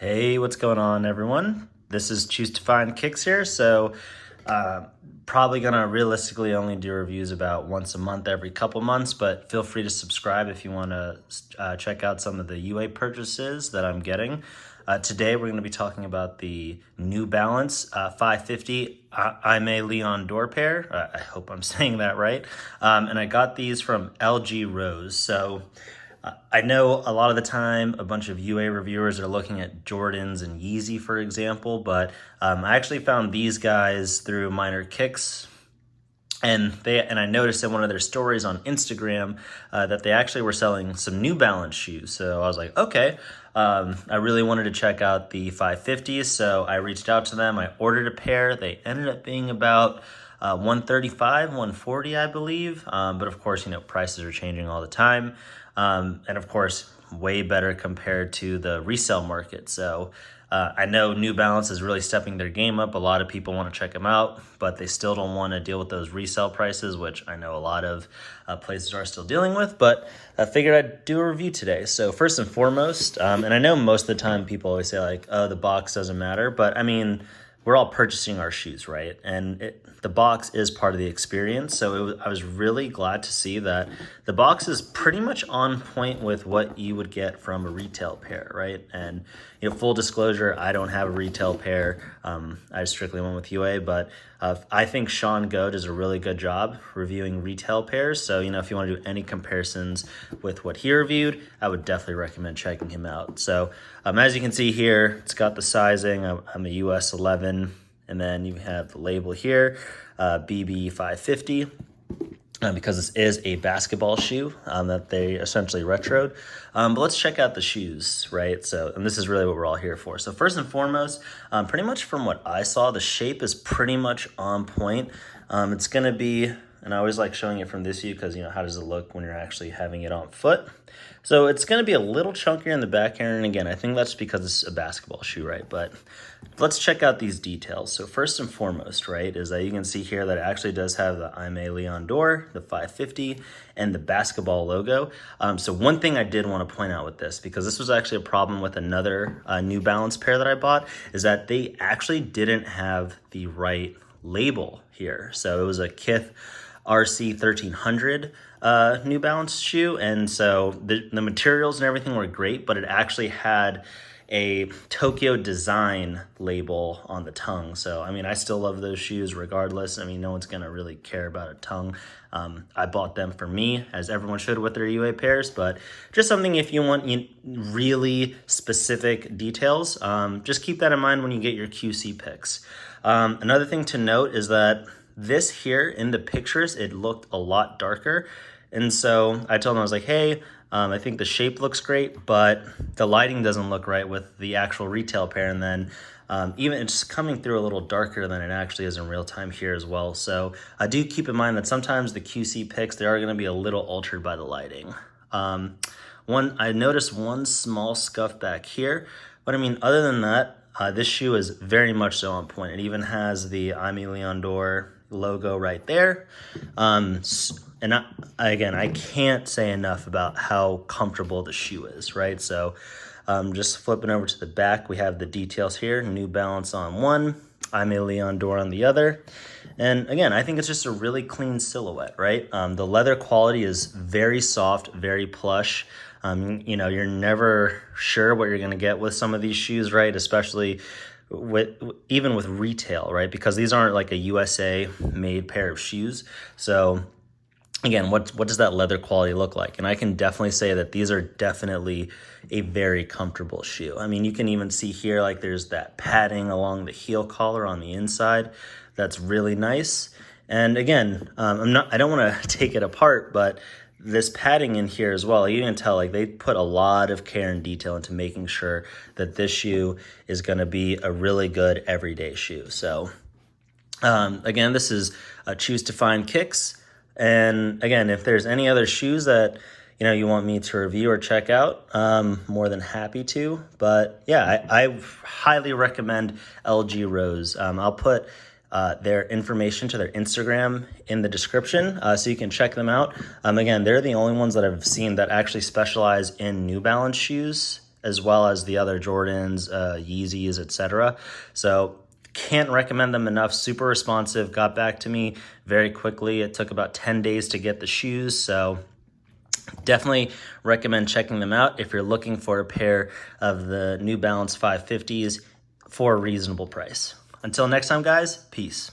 Hey, what's going on, everyone? This is Choose to Find Kicks here. Probably gonna realistically only do reviews about once a month, every couple months, but feel free to subscribe if you want to check out some of the UA purchases that I'm getting. Today, we're going to be talking about the New Balance 550 Aime Dore pair. I hope I'm saying that right. And I got these from LGRose. I know a lot of the time a bunch of UA reviewers are looking at Jordans and Yeezy, for example, but I actually found these guys through Minor Kicks. And I noticed in one of their stories on Instagram that they actually were selling some New Balance shoes. So I was like, okay, I really wanted to check out the 550s. So I reached out to them. I ordered a pair. They ended up being about 135, 140, I believe. But of course, prices are changing all the time. And of course, way better compared to the resale market. So I know New Balance is really stepping their game up. A lot of people want to check them out, but they still don't want to deal with those resale prices, which I know a lot of places are still dealing with. But I figured I'd do a review today. So first and foremost, and I know most of the time people always say like, oh, the box doesn't matter. But I mean, we're all purchasing our shoes, right? And the box is part of the experience. So I was really glad to see that the box is pretty much on point with what you would get from a retail pair, right? And full disclosure, I don't have a retail pair. I strictly went with UA, but I think Sean Go does a really good job reviewing retail pairs. So if you want to do any comparisons with what he reviewed, I would definitely recommend checking him out. So as you can see here, it's got the sizing. I'm a US 11, and then you have the label here, BB 550. Because this is a basketball shoe that they essentially retroed. But let's check out the shoes, right? And this is really what we're all here for. So first and foremost, pretty much from what I saw, the shape is pretty much on point. It's going to be, and I always like showing it from this view because, how does it look when you're actually having it on foot? So it's going to be a little chunkier in the back here. And again, I think that's because it's a basketball shoe, right? But let's check out these details. So first and foremost, right, is that you can see here that it actually does have the Aime Dore, the 550, and the basketball logo. So one thing I did want to point out with this, because this was actually a problem with another New Balance pair that I bought, is that they actually didn't have the right label here. So it was a Kith RC 1300 New Balance shoe, and so the materials and everything were great, but it actually had a Tokyo design label on the tongue. So I mean, I still love those shoes regardless. I mean, no one's gonna really care about a tongue. I bought them for me, as everyone should with their UA pairs, but just something if you want really specific details, just keep that in mind when you get your QC picks. Another thing to note is that this here in the pictures, it looked a lot darker. And so I told him, I was like, hey, I think the shape looks great, but the lighting doesn't look right with the actual retail pair. And then even it's coming through a little darker than it actually is in real time here as well. So I do keep in mind that sometimes the QC picks, they are going to be a little altered by the lighting. I noticed one small scuff back here, but I mean, other than that, this shoe is very much so on point. It even has the Aime Dore logo right there. Again, I can't say enough about how comfortable the shoe is, right? So just flipping over to the back, we have the details here. New Balance on one, Aime Dore on the other. And again, I think it's just a really clean silhouette, right? The leather quality is very soft, very plush. You're never sure what you're going to get with some of these shoes, right? Especially even with retail, right? Because these aren't like a USA made pair of shoes. So again, what does that leather quality look like? And I can definitely say that these are definitely a very comfortable shoe. I mean, you can even see here, like there's that padding along the heel collar on the inside. That's really nice. And again, I don't want to take it apart, but this padding in here as well, you can tell like they put a lot of care and detail into making sure that this shoe is going to be a really good everyday shoe. So again, this is Choose to Find Kicks. And again, if there's any other shoes that you want me to review or check out, more than happy to. But yeah, I highly recommend LGRose. I'll put their information to their Instagram in the description, so you can check them out. Again, they're the only ones that I've seen that actually specialize in New Balance shoes as well as the other Jordans, Yeezys, etc. So can't recommend them enough. Super responsive, got back to me very quickly. It took about 10 days to get the shoes, so definitely recommend checking them out if you're looking for a pair of the New Balance 550s for a reasonable price. Until next time, guys, peace.